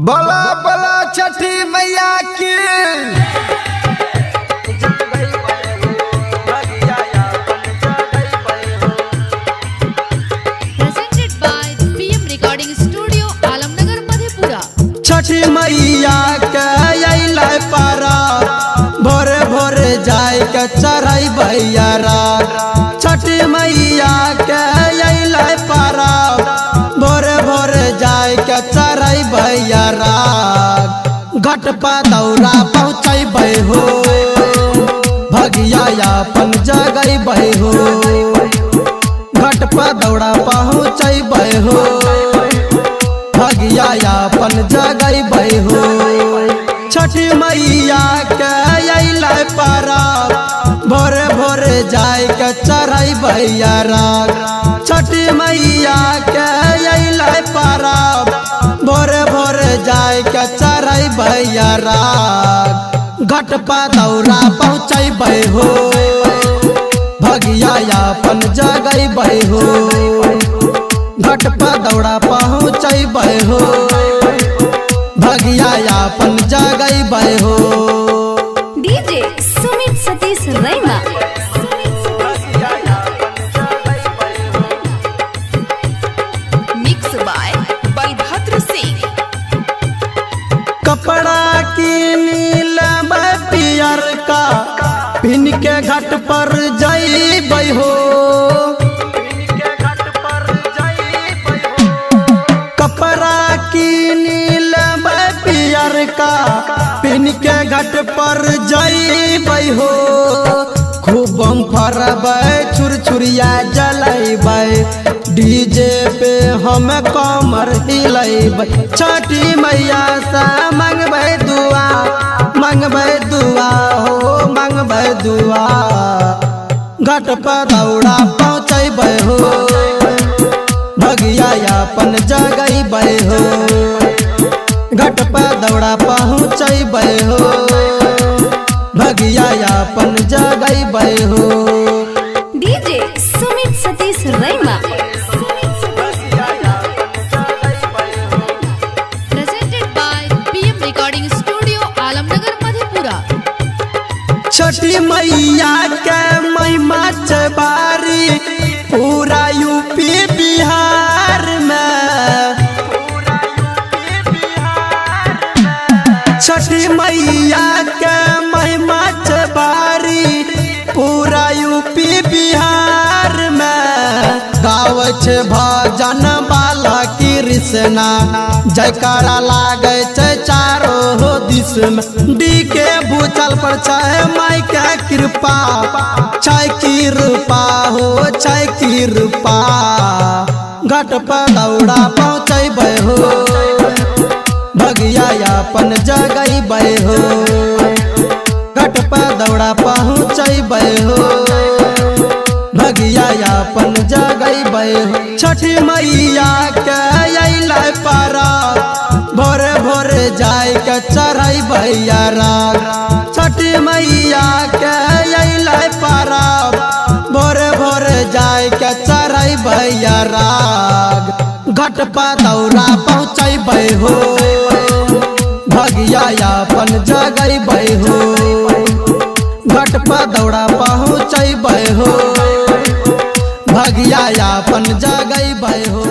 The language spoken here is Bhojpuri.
बला बला छठी मैया की। Presented by PM Recording Studio, Alamnagar Madhepura. छठी मैया के अइले पारा भोरे भोरे जाय के चढ़ाई भैयारा। छठी मैया के अइले पारा भोरे भोरे जाय के चढ़ाई भैयारा। घाट पर दौरा पहुँचै हो भगिया अपन जगै हो। घाट पर दौड़ा पहुँचै हो भगिया अपन जगै हो। छठी मैया के अइले पारा भोरे भोरे जाय के चढ़ाई भैयारा। छठी मैया के अइले पारा भोरे भोरे जाय के चढ़ाई भैयारा। घाट पर दौरा पहुँचै हो भगिया अपन जगै हो। घाट पर दौड़ा पहुँचै हो भगिया अपन जगै हो। DJ सुमित सतीश रैना। Mix by Balabhadra Singh. कपड़ा की नीलम पियर का पिन के घाट पर जइबै हो। कपड़ा की नीलम पियर का पिन के घाट पर जइबै हो। खूब बम फरबै छुरछुरिया जलैबै डीजे पे हम कमर हिलैबै। छठी मैया से मंगबै दुआ हो मंगबै दुआ। घाट पर दौड़ा पहुँचै हो भगिया अपन जगै हो। घाट पर दौड़ा पहुँचै हो भगिया अपन जगै हो। DJ सुमित सतीश रैना। Presented by PM Recording Studio, Alamnagar Madhepura. छठी मैया के महिमा बारी पूरा यूपी बिहार में। छठी मैया के महिमा बारी पूरा यूपी बिहार में। गावे छे भजन बाला कृष्णा जयकारा लागे छे चारो दिस में। डी के भूचल पर छै माई के कृपा छै कृपा हो छै कृपा। घाट पर दौड़ा पहुँचै हो भगिया अपन जगै हो। घाट पर दौड़ा पहुँचै हो भगिया अपन जगै हो। छठी मैया के अइले पारा भोरे भोरे जाय के चढ़ाई भैयारा। छठी मैया के अइले पारा भोरे भोरे जाय के चढ़ाई भैयारा। घाट पर दौड़ा पहुँचै हो भगिया अपन जगै हो। घाट पर दौड़ा पहुँचै हो भगिया अपन जगै हो।